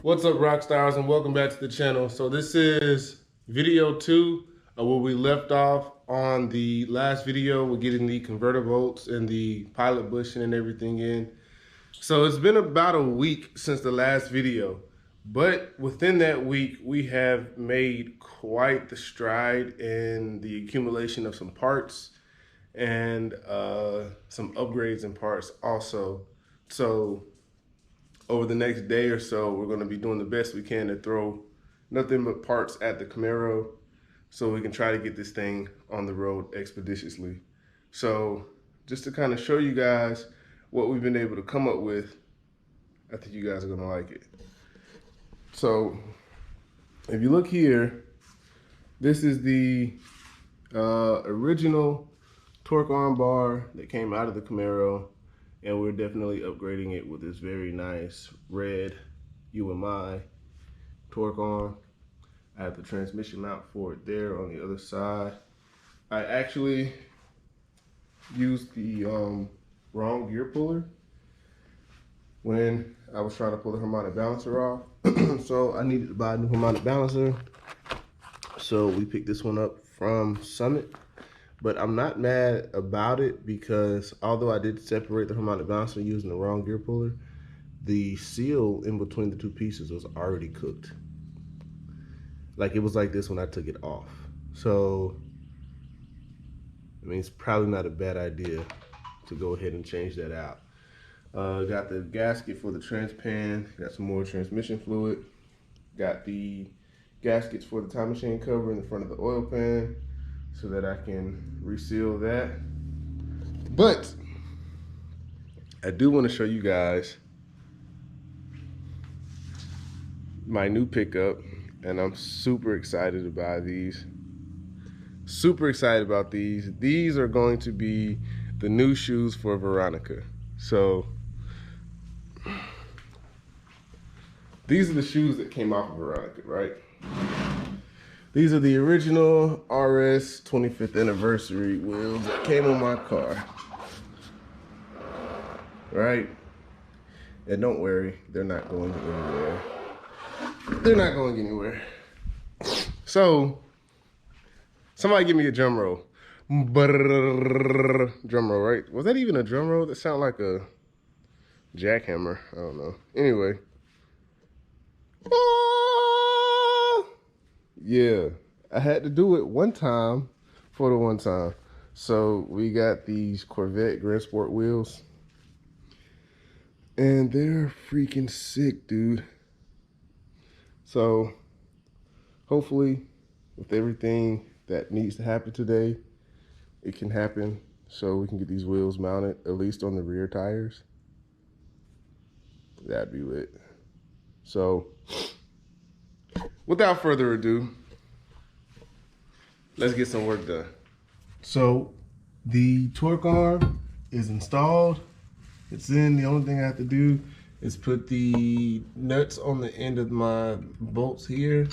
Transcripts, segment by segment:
What's up, rock stars, and welcome back to the channel. So this is video 2 of where we left off on the last video. We're getting the converter bolts and the pilot bushing and everything in. So it's been about a week since the last video, but within that week we have made quite the stride in the accumulation of some parts and some upgrades in parts also. So over the next day or so, we're going to be doing the best we can to throw nothing but parts at the Camaro so we can try to get this thing on the road expeditiously. So just to kind of show you guys what we've been able to come up with, I think you guys are going to like it. So if you look here, this is the original torque arm bar that came out of the Camaro. And we're definitely upgrading it with this very nice red UMI torque arm. I have the transmission mount for it there on the other side. I actually used the wrong gear puller when I was trying to pull the harmonic balancer off. So I needed to buy a new harmonic balancer. So we picked this one up from Summit. But I'm not mad about it because although I did separate the harmonic balancer using the wrong gear puller, the seal in between the two pieces was already cooked. Like it was like this when I took it off. So, I mean, it's probably not a bad idea to go ahead and change that out. Got the gasket for the transpan, got some more transmission fluid, got the gaskets for the time machine cover in the front of the oil pan, so that I can reseal that. But I do want to show you guys my new pickup, and I'm super excited about these. Super excited about these. These are going to be the new shoes for Veronica. So these are the shoes that came off of Veronica, right? These are the original RS 25th anniversary wheels that came on my car, right? And don't worry, they're not going anywhere. They're not going anywhere. So, somebody give me a drum roll. Drum roll, right? Was that even a drum roll? That sounded like a jackhammer. I don't know. Anyway. Yeah, I had to do it one time for the one time. So we got these Corvette Grand Sport wheels. And they're freaking sick, dude. So hopefully with everything that needs to happen today, it can happen so we can get these wheels mounted, at least on the rear tires. That'd be lit. So without further ado, let's get some work done. So the torque arm is installed. It's in. The only thing I have to do is put the nuts on the end of my bolts here.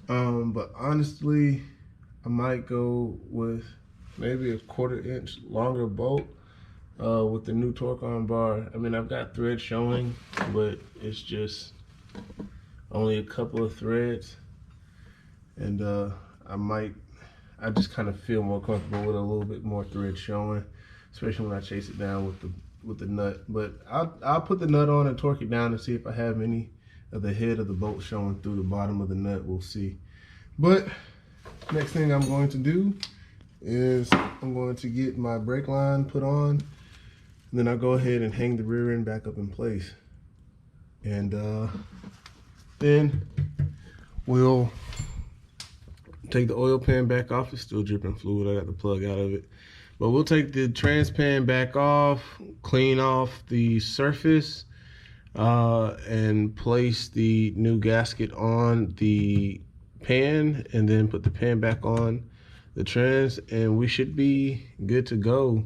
But honestly, I might go with maybe a 1/4 inch longer bolt with the new torque arm bar. I mean, I've got thread showing, but it's just only a couple of threads, and I just kind of feel more comfortable with a little bit more thread showing, especially when I chase it down with the nut. But I'll put the nut on and torque it down to see if I have any of the head of the bolt showing through the bottom of the nut. We'll see. But next thing I'm going to do is I'm going to get my brake line put on, and then I'll go ahead and hang the rear end back up in place, and then we'll take the oil pan back off. It's still dripping fluid. I got the plug out of it. But we'll take the trans pan back off, clean off the surface, and place the new gasket on the pan, and then put the pan back on the trans, and we should be good to go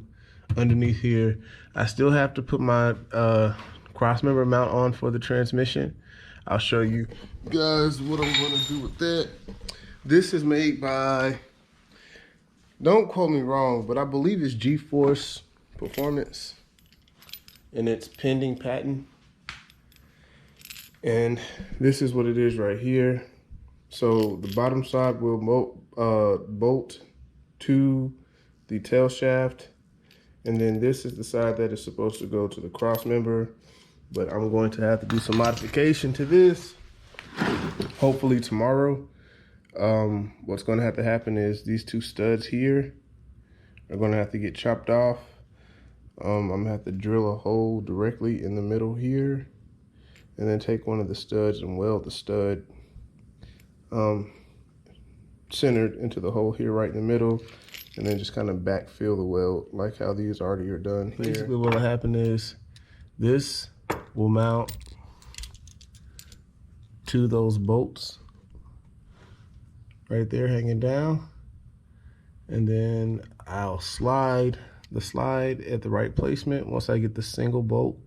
underneath here. I still have to put my cross member mount on for the transmission. I'll show you guys what I'm going to do with that. This is made by, don't quote me wrong, but I believe it's G-Force Performance, and it's pending patent. And this is what it is right here. So the bottom side will bolt to the tail shaft, and then this is the side that is supposed to go to the cross member, but I'm going to have to do some modification to this, hopefully tomorrow. What's going to have to happen is these two studs here are going to have to get chopped off. I'm going to have to drill a hole directly in the middle here, and then take one of the studs and weld the stud centered into the hole here right in the middle, and then just kind of backfill the weld like how these already are done here. Basically what will happen is this will mount to those bolts right there hanging down, and then I'll slide the slide at the right placement once I get the single bolt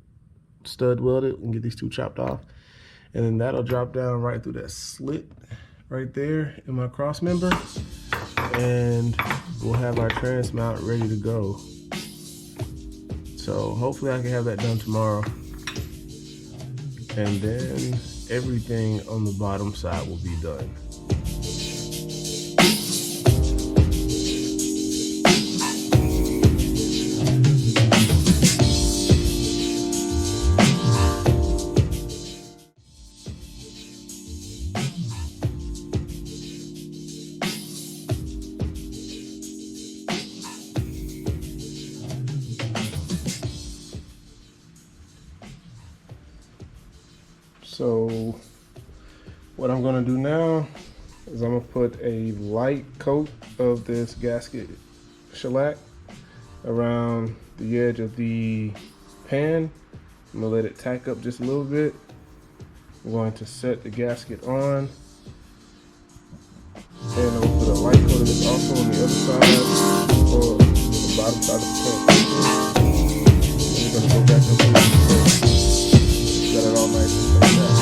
stud welded and get these two chopped off, and then that'll drop down right through that slit right there in my cross member, and we'll have our trans mount ready to go. So hopefully I can have that done tomorrow, and then everything on the bottom side will be done. So what I'm gonna do now is I'm gonna put a light coat of this gasket shellac around the edge of the pan. I'm gonna let it tack up just a little bit. I'm going to set the gasket on, and I'm gonna put a light coat of this also on the other side, or the bottom side of the tank. And we're gonna go back up here. Got it all nice and tight out.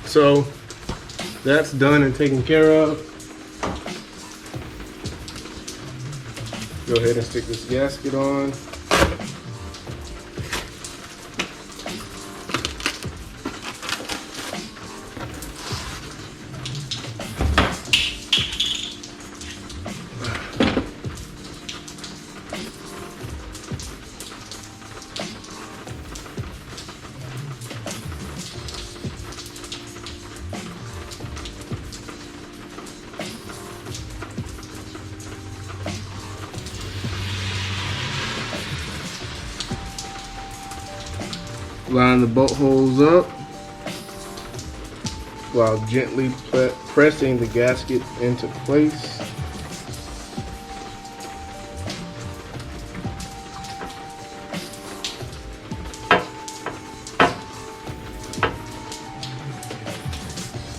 So that's done and taken care of. Go ahead and stick this gasket on. Line the bolt holes up while gently pressing the gasket into place.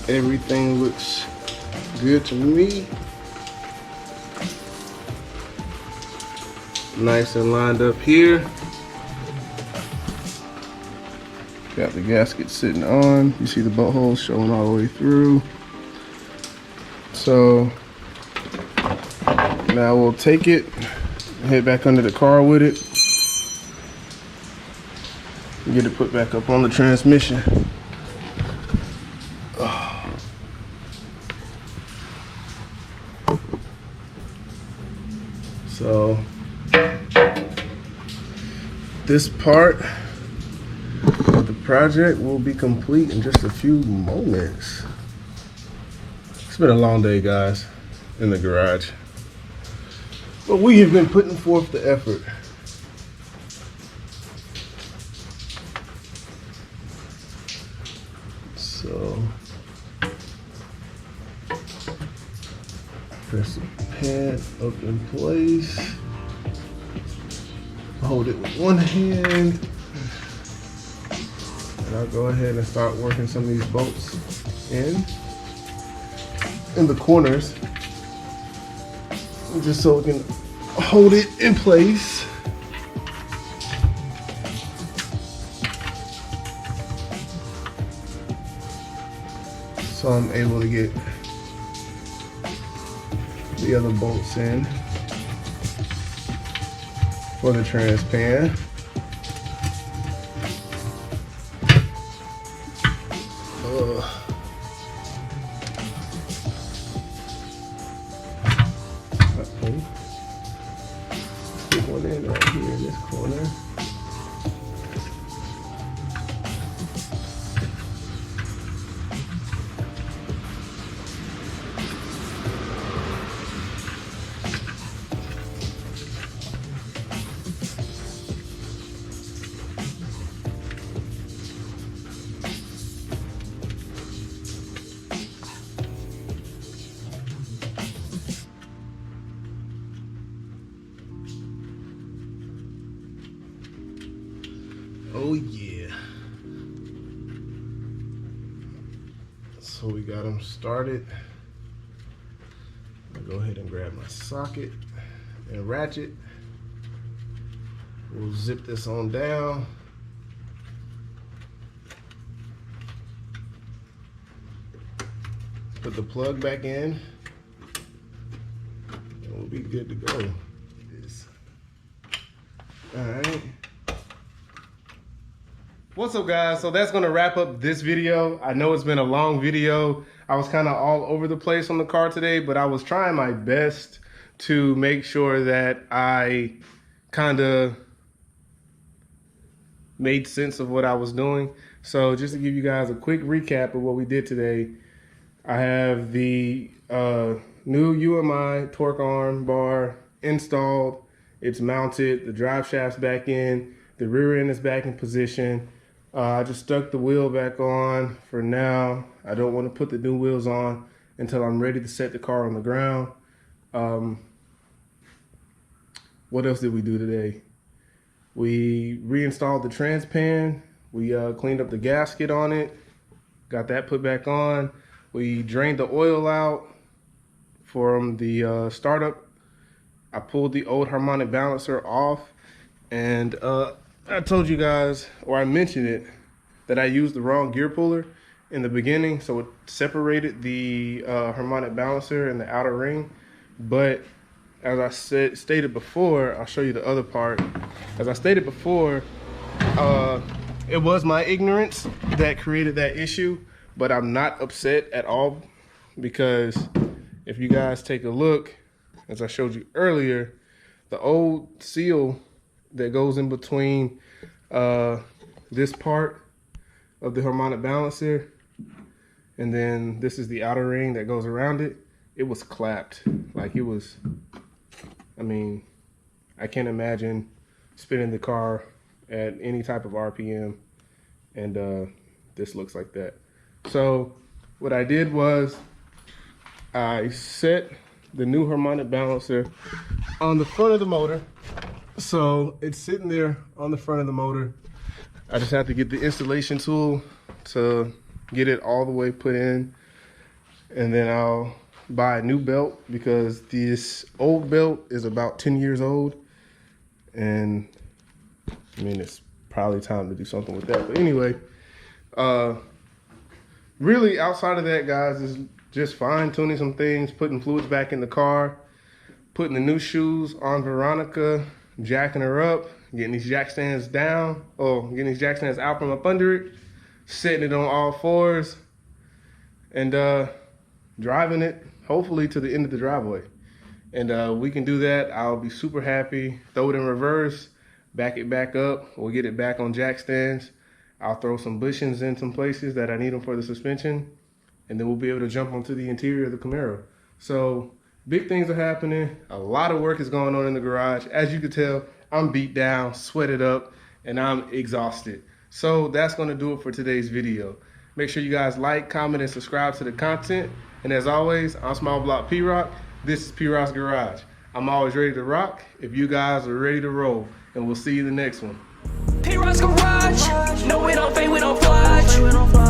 Everything looks good to me. Nice and lined up here. Got the gasket sitting on. You see the bolt holes showing all the way through. So now we'll take it, head back under the car with it, and get it put back up on the transmission. So this part of the project will be complete in just a few moments. It's been a long day, guys, in the garage, but we have been putting forth the effort. So press the pad up in place. Hold it with one hand. And I'll go ahead and start working some of these bolts in the corners, just so we can hold it in place. So I'm able to get the other bolts in for the transpan. Stick one in right here in this corner. Oh yeah. So we got them started. I'll go ahead and grab my socket and ratchet. We'll zip this on down. Put the plug back in, and we'll be good to go. All right. What's up, guys? So that's gonna wrap up this video. I know it's been a long video. I was kind of all over the place on the car today, but I was trying my best to make sure that I kind of made sense of what I was doing. So just to give you guys a quick recap of what we did today, I have the new UMI torque arm bar installed. It's mounted, the drive shaft's back in, the rear end is back in position. I just stuck the wheel back on for now. I don't want to put the new wheels on until I'm ready to set the car on the ground. What else did we do today? We reinstalled the transpan. We cleaned up the gasket on it, got that put back on. We drained the oil out from the startup. I pulled the old harmonic balancer off, and I told you guys, or I mentioned it, that I used the wrong gear puller in the beginning, so it separated the harmonic balancer and the outer ring. But as I stated before, I'll show you the other part. As I stated before, it was my ignorance that created that issue, but I'm not upset at all, because if you guys take a look, as I showed you earlier, the old seal that goes in between this part of the harmonic balancer, and then this is the outer ring that goes around it. It was clapped. Like, it was, I mean, I can't imagine spinning the car at any type of RPM, and this looks like that. So what I did was I set the new harmonic balancer on the front of the motor. So it's sitting there on the front of the motor. I just have to get the installation tool to get it all the way put in, and then I'll buy a new belt, because this old belt is about 10 years old, and I mean, it's probably time to do something with that. But anyway, really outside of that, guys, is just fine tuning some things, putting fluids back in the car, putting the new shoes on Veronica, jacking her up, getting these jack stands down, getting these jack stands out from up under it, setting it on all fours, and driving it hopefully to the end of the driveway. and we can do that. I'll be super happy. Throw it in reverse, back it back up. We'll get it back on jack stands. I'll throw some bushings in some places that I need them for the suspension, and then we'll be able to jump onto the interior of the Camaro. So big things are happening. A lot of work is going on in the garage. As you can tell, I'm beat down, sweated up, and I'm exhausted. So that's gonna do it for today's video. Make sure you guys like, comment, and subscribe to the content. And as always, I'm Small Block P-Rock. This is P-Rock's Garage. I'm always ready to rock if you guys are ready to roll. And we'll see you in the next one. P-Rock's Garage. No, we don't fade, we don't fly.